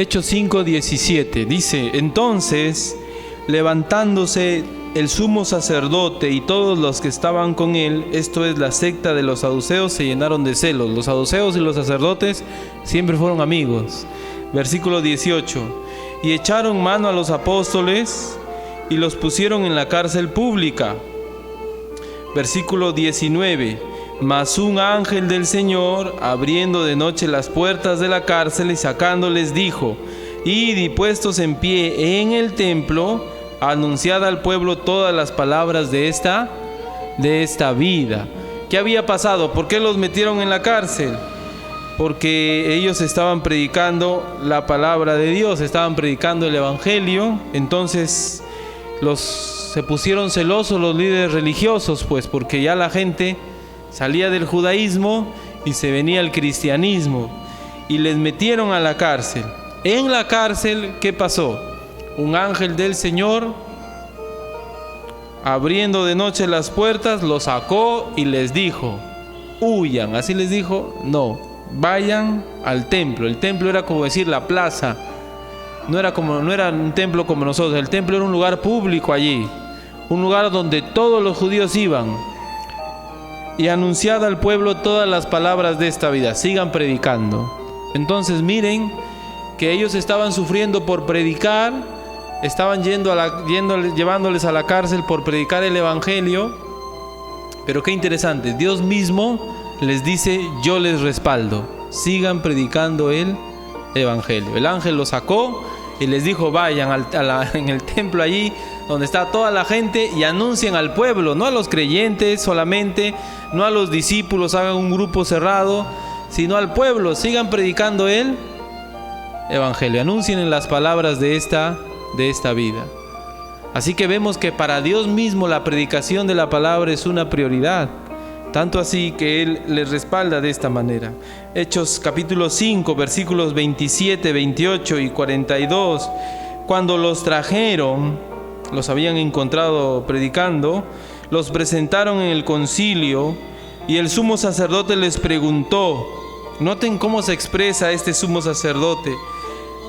Hechos 5:17 dice: entonces, levantándose el sumo sacerdote y todos los que estaban con él, esto es la secta de los saduceos, se llenaron de celos. Los saduceos y los sacerdotes siempre fueron amigos. Versículo 18: y echaron mano a los apóstoles y los pusieron en la cárcel pública. Versículo 19: mas un ángel del Señor, abriendo de noche las puertas de la cárcel y sacándoles, dijo: id y puestos en pie en el templo, anunciad al pueblo todas las palabras de esta vida. ¿Qué había pasado? ¿Por qué los metieron en la cárcel? Porque ellos estaban predicando la palabra de Dios, estaban predicando el evangelio. Entonces se pusieron celosos los líderes religiosos, pues, porque ya la gente salía del judaísmo y se venía al cristianismo, y les metieron a la cárcel. En la cárcel, ¿qué pasó? Un ángel del Señor, abriendo de noche las puertas, los sacó y les dijo: huyan. Así les dijo: no, vayan al templo. El templo era como decir la plaza. No era un templo como nosotros. El templo era un lugar público allí, un lugar donde todos los judíos iban. Y anunciad al pueblo todas las palabras de esta vida. Sigan predicando. Entonces miren que ellos estaban sufriendo por predicar, estaban llevándoles a la cárcel por predicar el evangelio. Pero qué interesante, Dios mismo les dice: yo les respaldo, sigan predicando el evangelio. El ángel los sacó y les dijo: vayan en el templo allí donde está toda la gente y anuncien al pueblo, no a los creyentes solamente, no a los discípulos, hagan un grupo cerrado, sino al pueblo. Sigan predicando el evangelio, anuncien en las palabras de esta vida. Así que vemos que para Dios mismo la predicación de la palabra es una prioridad, tanto así que Él les respalda de esta manera. Hechos capítulo 5 versículos 27, 28 y 42: cuando los trajeron, los habían encontrado predicando, los presentaron en el concilio, y el sumo sacerdote les preguntó. Noten cómo se expresa este sumo sacerdote: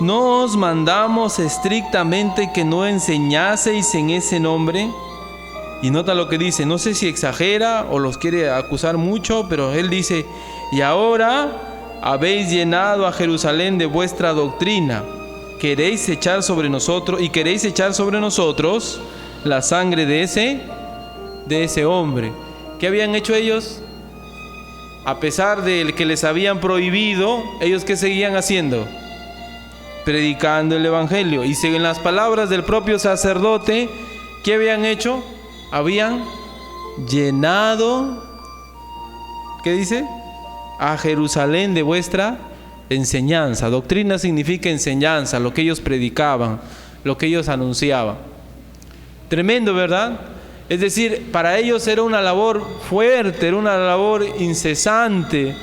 ¿no os mandamos estrictamente que no enseñaseis en ese nombre? Y nota lo que dice. No sé si exagera o los quiere acusar mucho, pero él dice: y ahora habéis llenado a Jerusalén de vuestra doctrina. Queréis echar sobre nosotros la sangre de ese hombre. ¿Qué habían hecho ellos? A pesar de que les habían prohibido, ellos ¿qué seguían haciendo? Predicando el evangelio. Y según las palabras del propio sacerdote, ¿qué habían hecho? Habían llenado, ¿qué dice? A Jerusalén de vuestra enseñanza. Doctrina significa enseñanza, lo que ellos predicaban, lo que ellos anunciaban. Tremendo, ¿verdad? Es decir, para ellos era una labor fuerte, era una labor incesante,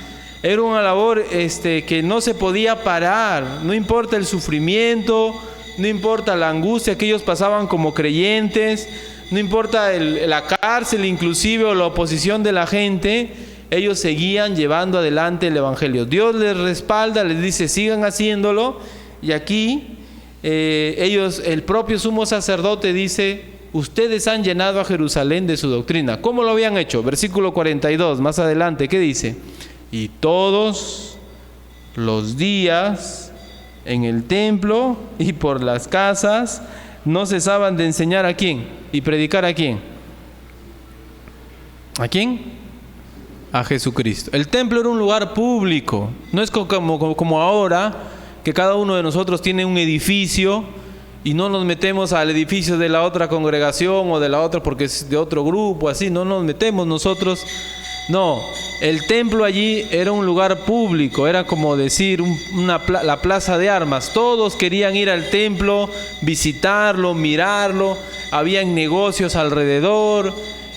era una labor que no se podía parar. No importa el sufrimiento, no importa la angustia que ellos pasaban como creyentes, no importa la cárcel inclusive o la oposición de la gente, ellos seguían llevando adelante el evangelio. Dios les respalda, les dice: sigan haciéndolo. Y aquí el propio sumo sacerdote dice: ustedes han llenado a Jerusalén de su doctrina. ¿Cómo lo habían hecho? Versículo 42, más adelante, ¿qué dice? Y todos los días en el templo y por las casas no cesaban de enseñar ¿a quién? Y predicar ¿a quién? ¿A quién? A Jesucristo. El templo era un lugar público. No es como ahora, que cada uno de nosotros tiene un edificio y no nos metemos al edificio de la otra congregación o de la otra porque es de otro grupo, así, no nos metemos nosotros. No, el templo allí era un lugar público, era como decir la plaza de armas. Todos querían ir al templo, visitarlo, mirarlo, habían negocios alrededor.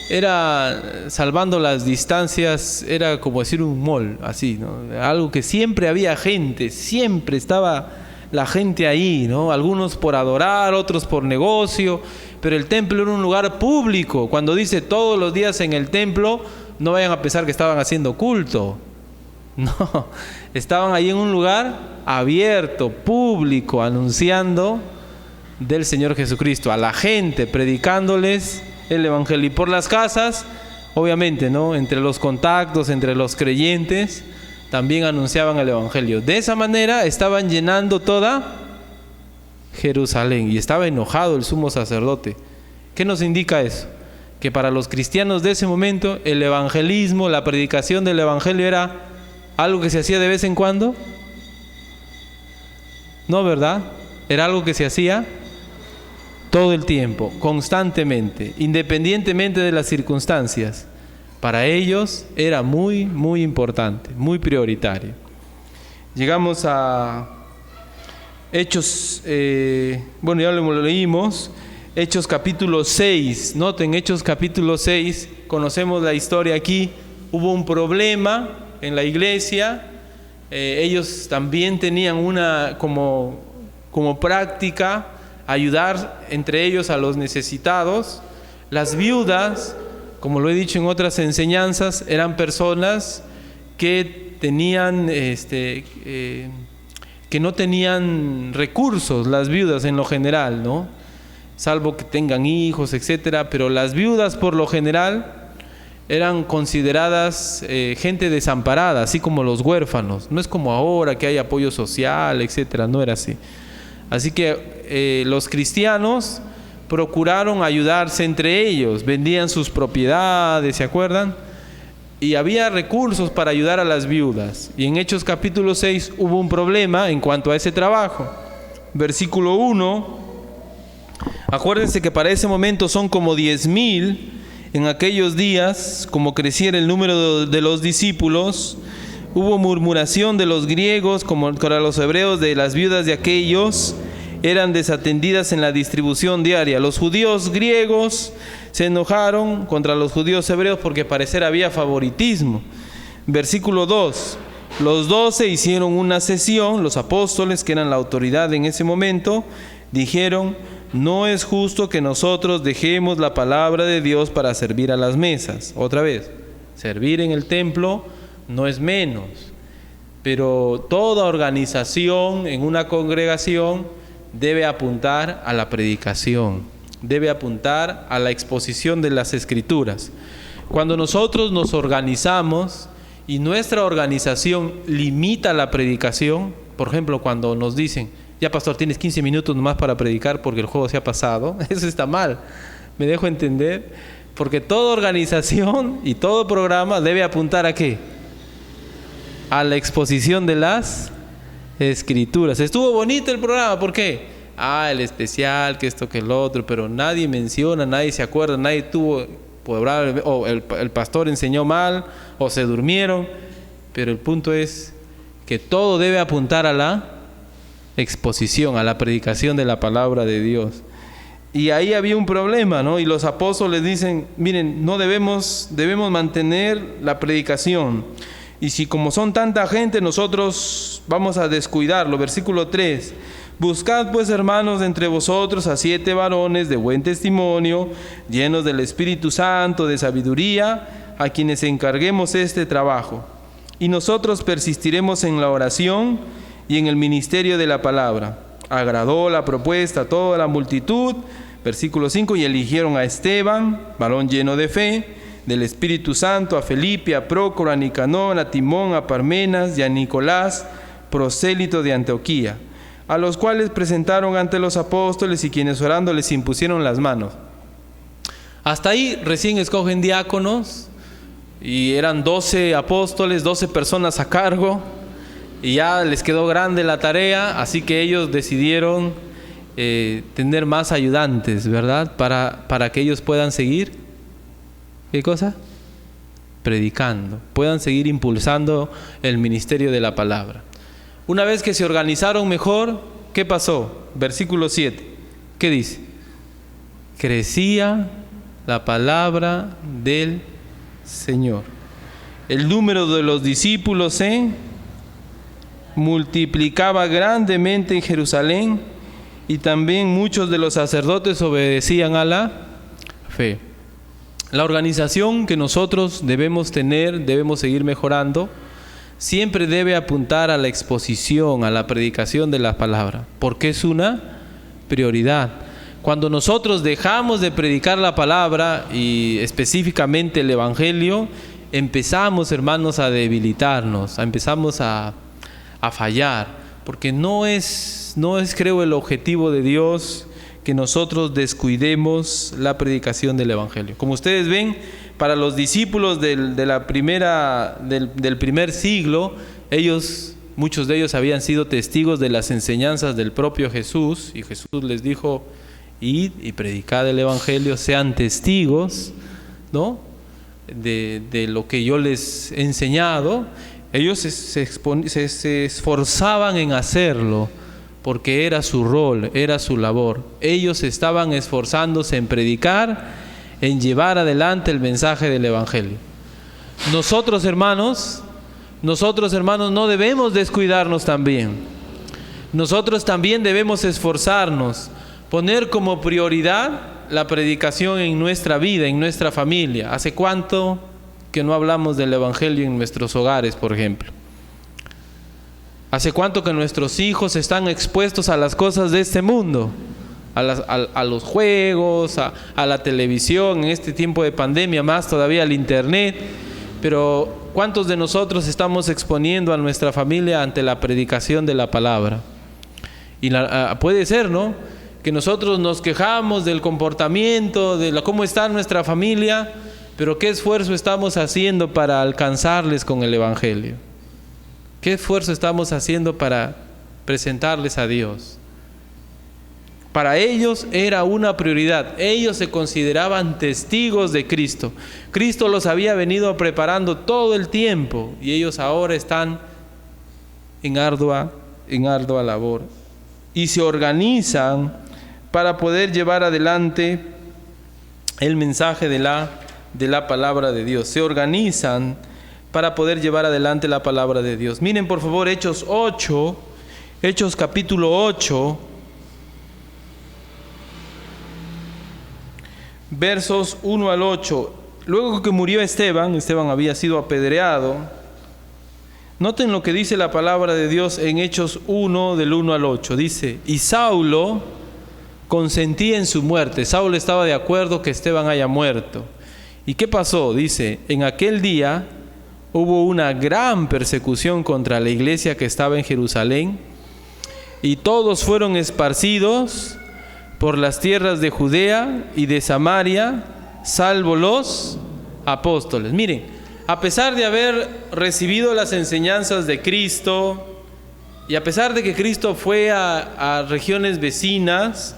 Era, salvando las distancias, era como decir un mall, así, ¿no? Algo que siempre había gente, siempre estaba la gente ahí, ¿no? Algunos por adorar, otros por negocio, pero el templo era un lugar público. Cuando dice todos los días en el templo, no vayan a pensar que estaban haciendo culto. No, estaban ahí en un lugar abierto, público, anunciando del Señor Jesucristo a la gente, predicándoles el evangelio. Y por las casas, obviamente, ¿no?, entre los contactos, entre los creyentes, también anunciaban el evangelio. De esa manera estaban llenando toda Jerusalén, y estaba enojado el sumo sacerdote. ¿Qué nos indica eso? Que para los cristianos de ese momento el evangelismo, la predicación del evangelio era algo que se hacía de vez en cuando. No, ¿verdad? Era algo que se hacía todo el tiempo, constantemente, independientemente de las circunstancias. Para ellos era muy, muy importante, muy prioritario. Llegamos a Hechos, bueno, ya lo leímos, Hechos capítulo 6. Noten, Hechos capítulo 6, conocemos la historia aquí. Hubo un problema en la iglesia. Ellos también tenían una como práctica ayudar entre ellos a los necesitados. Las viudas, como lo he dicho en otras enseñanzas, eran personas que tenían que no tenían recursos, las viudas en lo general, ¿no?, salvo que tengan hijos, etcétera. Pero las viudas por lo general eran consideradas gente desamparada, así como los huérfanos. No es como ahora que hay apoyo social, etcétera. No era así. Así que los cristianos procuraron ayudarse entre ellos, vendían sus propiedades, ¿se acuerdan? Y había recursos para ayudar a las viudas. Y en Hechos capítulo 6 hubo un problema en cuanto a ese trabajo. Versículo 1, acuérdense que para ese momento son como 10,000 en aquellos días. Como creciera el número de los discípulos, hubo murmuración de los griegos como para los hebreos, de las viudas de aquellos eran desatendidas en la distribución diaria. Los judíos griegos se enojaron contra los judíos hebreos porque parecer había favoritismo. Versículo 2, los 12 hicieron una sesión. Los apóstoles, que eran la autoridad en ese momento, dijeron: no es justo que nosotros dejemos la palabra de Dios para servir a las mesas. Otra vez, servir en el templo no es menos, pero toda organización en una congregación debe apuntar a la predicación, debe apuntar a la exposición de las Escrituras. Cuando nosotros nos organizamos y nuestra organización limita la predicación, por ejemplo, cuando nos dicen: ya, pastor, tienes 15 minutos nomás para predicar porque el juego se ha pasado, eso está mal. ¿Me dejo entender? Porque toda organización y todo programa debe apuntar ¿a qué? A la exposición de las Escrituras. Estuvo bonito el programa, ¿por qué? El especial, que esto, que el otro, pero nadie menciona, nadie se acuerda, nadie tuvo, o el pastor enseñó mal, o se durmieron. Pero el punto es que todo debe apuntar a la exposición, a la predicación de la palabra de Dios. Y ahí había un problema, ¿no? Y los apóstoles dicen: miren, no debemos mantener la predicación. Y si como son tanta gente, nosotros vamos a descuidarlo. Versículo 3. Buscad pues, hermanos, entre vosotros a 7 varones de buen testimonio, llenos del Espíritu Santo, de sabiduría, a quienes encarguemos este trabajo. Y nosotros persistiremos en la oración y en el ministerio de la palabra. Agradó la propuesta a toda la multitud. Versículo 5. Y eligieron a Esteban, varón lleno de fe, del Espíritu Santo, a Felipe, a Prócoro, a Nicanor, a Timón, a Parmenas y a Nicolás, prosélito de Antioquía, a los cuales presentaron ante los apóstoles, y quienes orando les impusieron las manos. Hasta ahí recién escogen diáconos, y eran 12 apóstoles, 12 personas a cargo, y ya les quedó grande la tarea, así que ellos decidieron tener más ayudantes, ¿verdad? Para que ellos puedan seguir, ¿qué cosa? Predicando, puedan seguir impulsando el ministerio de la palabra. Una vez que se organizaron mejor, ¿qué pasó? Versículo 7, ¿qué dice? Crecía la palabra del Señor. El número de los discípulos se multiplicaba grandemente en Jerusalén, y también muchos de los sacerdotes obedecían a la fe. La organización que nosotros debemos tener, debemos seguir mejorando, siempre debe apuntar a la exposición, a la predicación de la palabra, porque es una prioridad. Cuando nosotros dejamos de predicar la palabra y específicamente el Evangelio, empezamos, hermanos, a debilitarnos, empezamos a fallar, porque no es, creo, el objetivo de Dios que nosotros descuidemos la predicación del Evangelio. Como ustedes ven, para los discípulos del primer siglo, muchos de ellos habían sido testigos de las enseñanzas del propio Jesús, y Jesús les dijo: id y predicad el Evangelio, sean testigos, ¿no?, de lo que yo les he enseñado. Ellos se esforzaban en hacerlo, porque era su rol, era su labor. Ellos estaban esforzándose en predicar, en llevar adelante el mensaje del Evangelio. Nosotros, hermanos, no debemos descuidarnos también. Nosotros también debemos esforzarnos, poner como prioridad la predicación en nuestra vida, en nuestra familia. ¿Hace cuánto que no hablamos del Evangelio en nuestros hogares, por ejemplo? ¿Hace cuánto que nuestros hijos están expuestos a las cosas de este mundo? A los juegos, a la televisión, en este tiempo de pandemia, más todavía al internet. Pero ¿cuántos de nosotros estamos exponiendo a nuestra familia ante la predicación de la palabra? Y puede ser, ¿no?, que nosotros nos quejamos del comportamiento, cómo está nuestra familia, pero ¿qué esfuerzo estamos haciendo para alcanzarles con el Evangelio? ¿Qué esfuerzo estamos haciendo para presentarles a Dios? Para ellos era una prioridad. Ellos se consideraban testigos de Cristo. Cristo los había venido preparando todo el tiempo, y ellos ahora están en ardua labor. Y se organizan para poder llevar adelante el mensaje de la palabra de Dios. Se organizan para poder llevar adelante la palabra de Dios. Miren, por favor, Hechos capítulo 8, versos 1 al 8. Luego que murió Esteban había sido apedreado. Noten lo que dice la palabra de Dios en Hechos 1, del 1 al 8. Dice: y Saulo consentía en su muerte. Saulo estaba de acuerdo que Esteban haya muerto. ¿Y qué pasó? Dice: en aquel día hubo una gran persecución contra la iglesia que estaba en Jerusalén, y todos fueron esparcidos por las tierras de Judea y de Samaria, salvo los apóstoles. Miren, a pesar de haber recibido las enseñanzas de Cristo, y a pesar de que Cristo fue a regiones vecinas,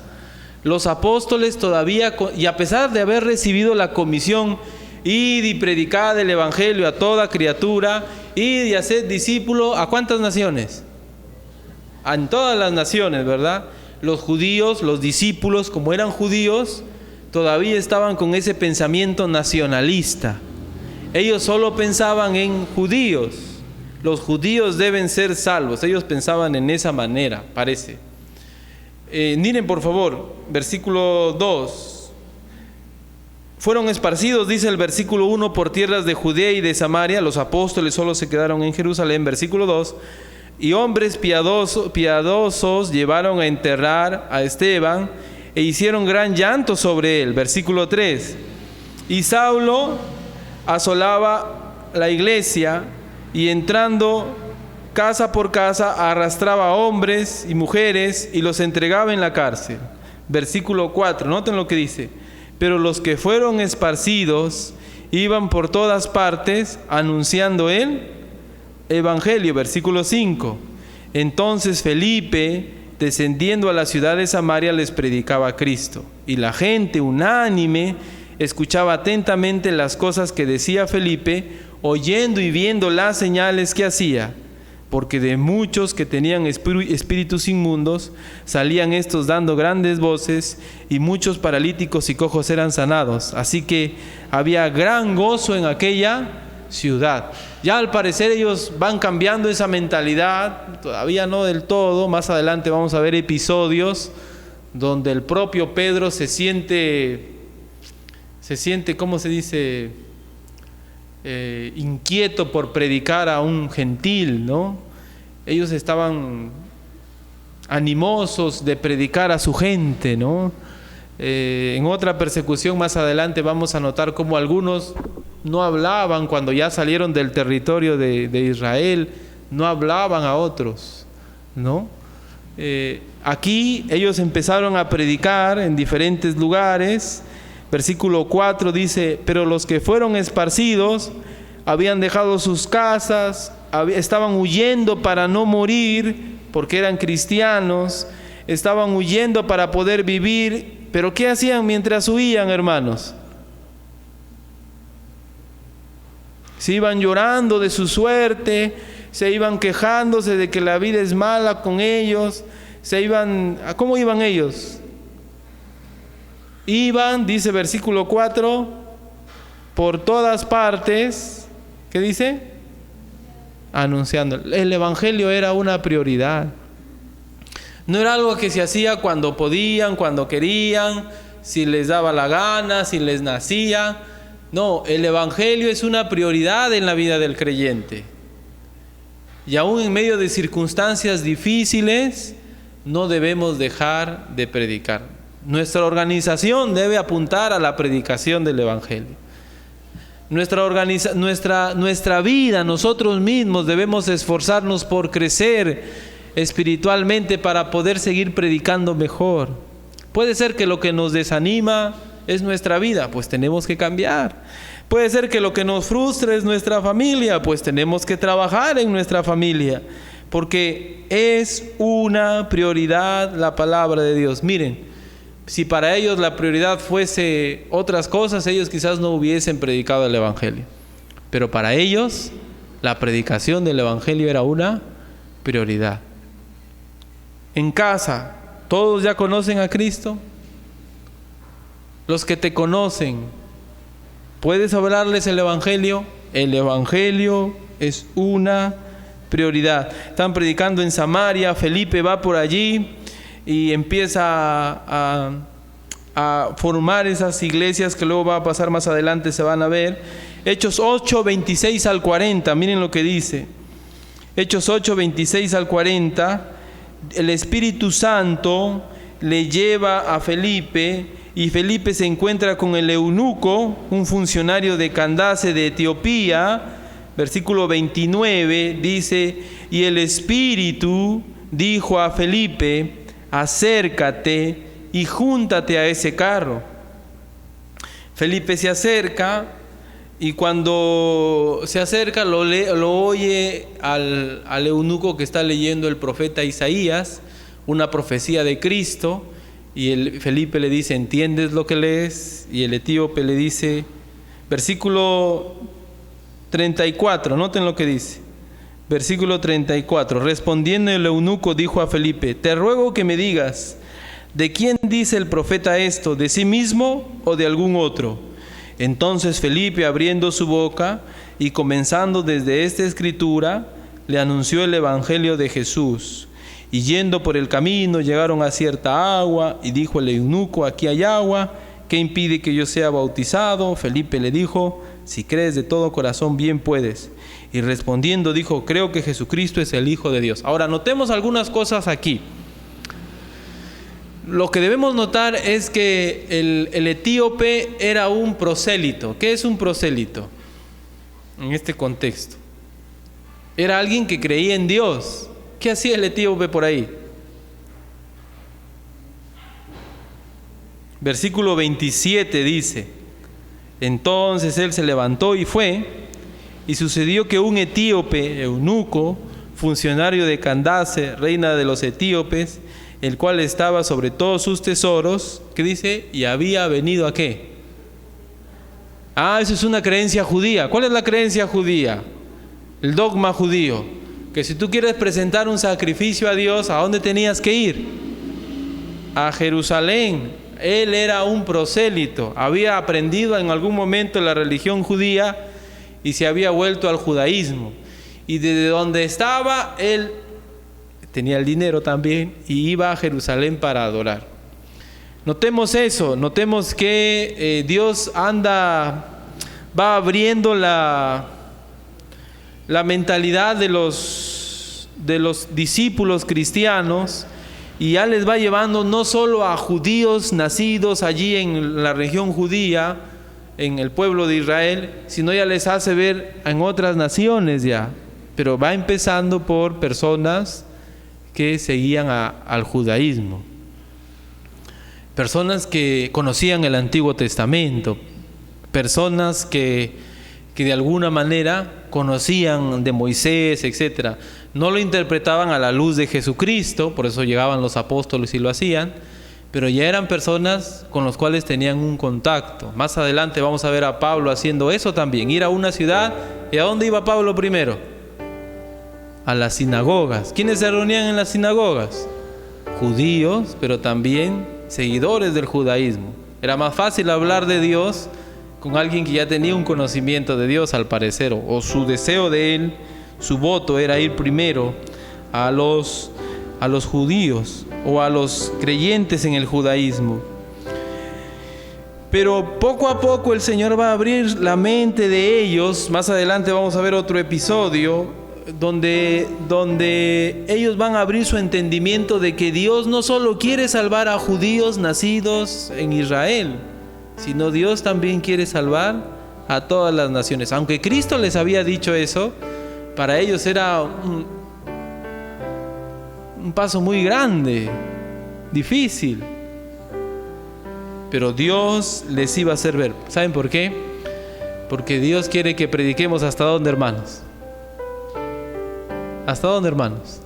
los apóstoles todavía, y a pesar de haber recibido la comisión: id y predicad el Evangelio a toda criatura, id y haced discípulo, ¿a cuántas naciones? En todas las naciones, ¿verdad? Los judíos, los discípulos, como eran judíos, todavía estaban con ese pensamiento nacionalista. Ellos solo pensaban en judíos. Los judíos deben ser salvos. Ellos pensaban en esa manera, parece. Miren, por favor, versículo 2. Fueron esparcidos, dice el versículo 1, por tierras de Judea y de Samaria. Los apóstoles solo se quedaron en Jerusalén. Versículo 2. Y hombres piadosos llevaron a enterrar a Esteban e hicieron gran llanto sobre él. Versículo 3. Y Saulo asolaba la iglesia, y entrando casa por casa arrastraba a hombres y mujeres y los entregaba en la cárcel. Versículo 4, noten lo que dice: pero los que fueron esparcidos iban por todas partes anunciando el Evangelio. Versículo 5, entonces Felipe, descendiendo a la ciudad de Samaria, les predicaba a Cristo, y la gente unánime escuchaba atentamente las cosas que decía Felipe, oyendo y viendo las señales que hacía, porque de muchos que tenían espíritus inmundos salían estos dando grandes voces, y muchos paralíticos y cojos eran sanados. Así que había gran gozo en aquella ciudad. Ya al parecer ellos van cambiando esa mentalidad, todavía no del todo. Más adelante vamos a ver episodios donde el propio Pedro se siente, ¿cómo se dice? inquieto por predicar a un gentil, ¿no? Ellos estaban animosos de predicar a su gente, ¿no? En otra persecución más adelante vamos a notar cómo algunos no hablaban cuando ya salieron del territorio de Israel, no hablaban a otros, ¿no? Aquí ellos empezaron a predicar en diferentes lugares. Versículo 4 dice: pero los que fueron esparcidos habían dejado sus casas, estaban huyendo para no morir, porque eran cristianos, estaban huyendo para poder vivir. Pero ¿qué hacían mientras huían, hermanos? Se iban llorando de su suerte, se iban quejándose de que la vida es mala con ellos, ¿cómo iban ellos? Iban, dice versículo 4, por todas partes, ¿qué dice? Anunciando. El evangelio era una prioridad. No era algo que se hacía cuando podían, cuando querían, si les daba la gana, si les nacía. No, el evangelio es una prioridad en la vida del creyente. Y aún en medio de circunstancias difíciles, no debemos dejar de predicar. Nuestra organización debe apuntar a la predicación del evangelio. Nuestra vida, nosotros mismos debemos esforzarnos por crecer espiritualmente para poder seguir predicando mejor. Puede ser que lo que nos desanima es nuestra vida, pues tenemos que cambiar. Puede ser que lo que nos frustra es nuestra familia, pues tenemos que trabajar en nuestra familia, porque es una prioridad la palabra de Dios. Miren, si para ellos la prioridad fuese otras cosas, ellos quizás no hubiesen predicado el evangelio, pero para ellos la predicación del evangelio era una prioridad. En casa, ¿todos ya conocen a Cristo? Los que te conocen, ¿puedes hablarles el evangelio? El evangelio es una prioridad. Están predicando en Samaria, Felipe va por allí y empieza a formar esas iglesias que luego va a pasar más adelante, se van a ver. Hechos 8, 26 al 40, miren lo que dice. Hechos 8, 26 al 40. El Espíritu Santo le lleva a Felipe y Felipe se encuentra con el eunuco, un funcionario de Candace de Etiopía. Versículo 29 dice: y el Espíritu dijo a Felipe: acércate y júntate a ese carro. Felipe se acerca y cuando se acerca lo oye al eunuco que está leyendo el profeta Isaías, una profecía de Cristo, y Felipe le dice: ¿entiendes lo que lees? Y el etíope le dice, versículo 34, noten lo que dice, versículo 34, respondiendo el eunuco dijo a Felipe: te ruego que me digas, ¿de quién dice el profeta esto? ¿De sí mismo o de algún otro? Entonces Felipe, abriendo su boca y comenzando desde esta escritura, le anunció el evangelio de Jesús. Y yendo por el camino llegaron a cierta agua, y dijo el eunuco: aquí hay agua, ¿qué impide que yo sea bautizado? Felipe le dijo: si crees de todo corazón, bien puedes. Y respondiendo dijo: creo que Jesucristo es el Hijo de Dios. Ahora notemos algunas cosas aquí. Lo que debemos notar es que el etíope era un prosélito. ¿Qué es un prosélito en este contexto? Era alguien que creía en Dios. ¿Qué hacía el etíope por ahí? Versículo 27 dice: entonces él se levantó y fue, y sucedió que un etíope, eunuco, funcionario de Candace, reina de los etíopes, el cual estaba sobre todos sus tesoros, ¿qué dice? Y había venido ¿a qué? Eso es una creencia judía. ¿Cuál es la creencia judía? El dogma judío, que si tú quieres presentar un sacrificio a Dios, ¿a dónde tenías que ir? A Jerusalén. Él era un prosélito, había aprendido en algún momento la religión judía y se había vuelto al judaísmo. Y desde donde estaba, él tenía el dinero también y iba a Jerusalén para adorar. Notemos eso, notemos que Dios anda va abriendo la mentalidad de los discípulos cristianos, y ya les va llevando no solo a judíos nacidos allí en la región judía, en el pueblo de Israel, sino ya les hace ver en otras naciones ya. Pero va empezando por personas que seguían al judaísmo, personas que conocían el Antiguo Testamento, personas que de alguna manera conocían de Moisés, etc. No lo interpretaban a la luz de Jesucristo, por eso llegaban los apóstoles y lo hacían, pero ya eran personas con las cuales tenían un contacto. Más adelante vamos a ver a Pablo haciendo eso también, ir a una ciudad. ¿Y a dónde iba Pablo primero? A las sinagogas. ¿Quiénes se reunían en las sinagogas? Judíos, pero también seguidores del judaísmo. Era más fácil hablar de Dios con alguien que ya tenía un conocimiento de Dios, al parecer, o su deseo de él, su voto era ir primero a los judíos o a los creyentes en el judaísmo. Pero poco a poco el Señor va a abrir la mente de ellos. Más adelante vamos a ver otro episodio donde ellos van a abrir su entendimiento de que Dios no solo quiere salvar a judíos nacidos en Israel, sino Dios también quiere salvar a todas las naciones. Aunque Cristo les había dicho eso, para ellos era un paso muy grande, difícil, pero Dios les iba a hacer ver. ¿Saben por qué? Porque Dios quiere que prediquemos. ¿Hasta dónde, hermanos? ¿Hasta dónde, hermanos?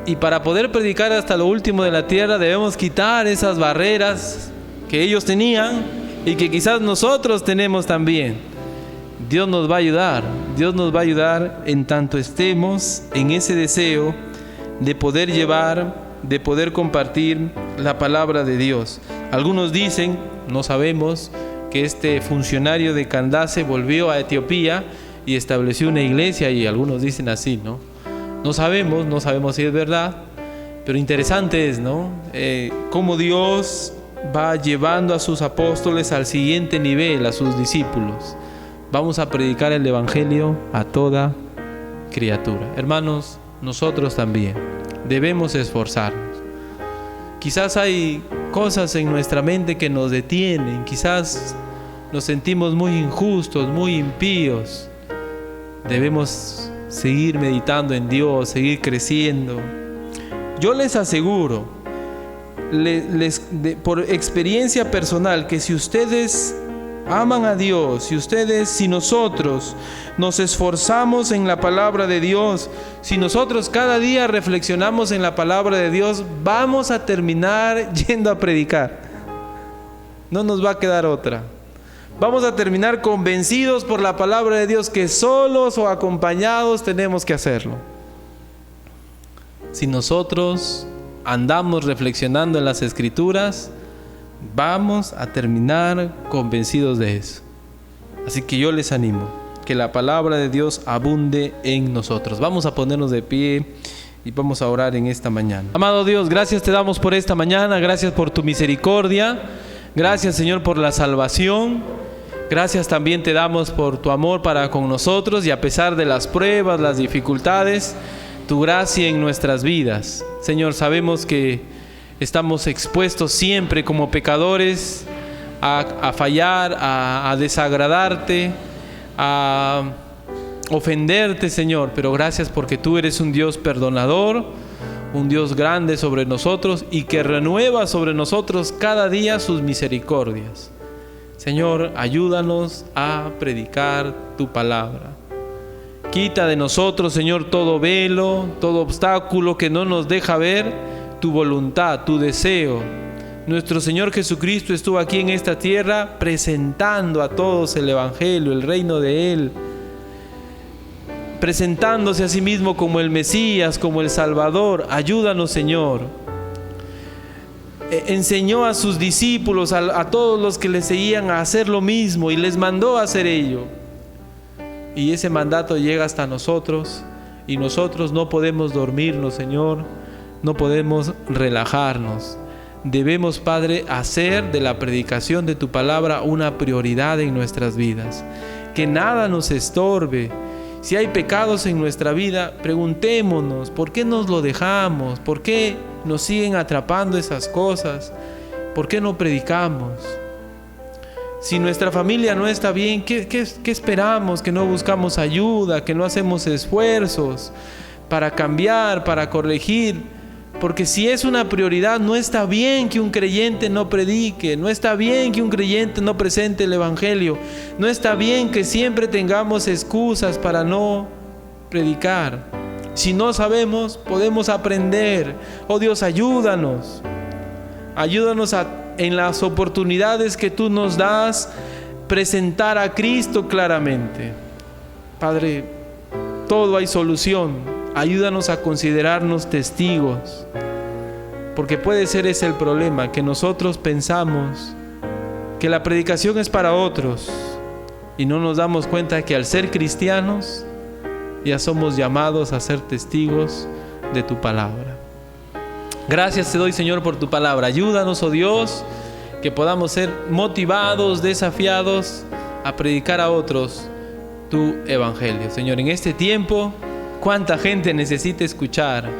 Y para poder predicar hasta lo último de la tierra, debemos quitar esas barreras que ellos tenían y que quizás nosotros tenemos también. Dios nos va a ayudar. Dios nos va a ayudar en tanto estemos en ese deseo de poder llevar, de poder compartir la palabra de Dios. Algunos dicen, no sabemos, que este funcionario de Candace volvió a Etiopía y estableció una iglesia, y algunos dicen así, ¿no? No sabemos si es verdad, pero interesante es, ¿no? Cómo Dios va llevando a sus apóstoles al siguiente nivel, a sus discípulos. Vamos a predicar el evangelio a toda criatura. Hermanos, nosotros también debemos esforzarnos. Quizás hay cosas en nuestra mente que nos detienen, quizás nos sentimos muy injustos, muy impíos. Debemos seguir meditando en Dios, seguir creciendo. Yo les aseguro, por experiencia personal, que si ustedes aman a Dios, si nosotros nos esforzamos en la palabra de Dios, si nosotros cada día reflexionamos en la palabra de Dios, vamos a terminar yendo a predicar. No nos va a quedar otra. Vamos a terminar convencidos por la palabra de Dios que solos o acompañados tenemos que hacerlo. Si nosotros andamos reflexionando en las Escrituras, vamos a terminar convencidos de eso. Así que yo les animo, que la palabra de Dios abunde en nosotros. Vamos a ponernos de pie y vamos a orar en esta mañana. Amado Dios, gracias te damos por esta mañana, gracias por tu misericordia, gracias Señor por la salvación. Gracias también te damos por tu amor para con nosotros, y a pesar de las pruebas, las dificultades, tu gracia en nuestras vidas. Señor, sabemos que estamos expuestos siempre como pecadores a fallar, a desagradarte, a ofenderte, Señor. Pero gracias porque tú eres un Dios perdonador, un Dios grande sobre nosotros y que renueva sobre nosotros cada día sus misericordias. Señor, ayúdanos a predicar tu palabra. Quita de nosotros, Señor, todo velo, todo obstáculo que no nos deja ver tu voluntad, tu deseo. Nuestro Señor Jesucristo estuvo aquí en esta tierra presentando a todos el evangelio, el reino de Él, presentándose a sí mismo como el Mesías, como el Salvador. Ayúdanos, Señor. Enseñó a sus discípulos, a todos los que le seguían, a hacer lo mismo, y les mandó a hacer ello. Y ese mandato llega hasta nosotros, y nosotros no podemos dormirnos, Señor, no podemos relajarnos. debemos, Padre, hacer de la predicación de tu palabra una prioridad en nuestras vidas. Que nada nos estorbe. Si hay pecados en nuestra vida, preguntémonos, ¿por qué nos lo dejamos? ¿Por qué nos siguen atrapando esas cosas? ¿Por qué no predicamos? Si nuestra familia no está bien, ¿qué esperamos? Que no buscamos ayuda, que no hacemos esfuerzos para cambiar, para corregir. Porque si es una prioridad, no está bien que un creyente no predique, no está bien que un creyente no presente el Evangelio, no está bien que siempre tengamos excusas para no predicar. Si no sabemos, podemos aprender. Oh Dios, ayúdanos. Ayúdanos en las oportunidades que tú nos das, presentar a Cristo claramente. Padre, todo hay solución. Ayúdanos a considerarnos testigos, porque puede ser ese el problema, que nosotros pensamos que la predicación es para otros y no nos damos cuenta que al ser cristianos ya somos llamados a ser testigos de tu palabra. Gracias te doy, Señor, por tu palabra. Ayúdanos, oh Dios, que podamos ser motivados, desafiados a predicar a otros tu evangelio. Señor, en este tiempo, ¿cuánta gente necesita escuchar?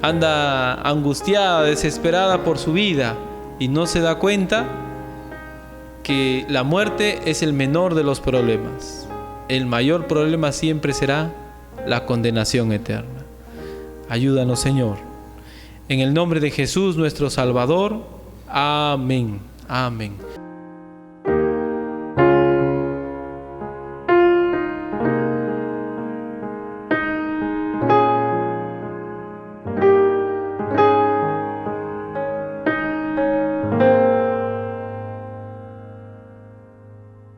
Anda angustiada, desesperada por su vida y no se da cuenta que la muerte es el menor de los problemas. El mayor problema siempre será la condenación eterna. Ayúdanos, Señor. En el nombre de Jesús, nuestro Salvador. Amén. Amén.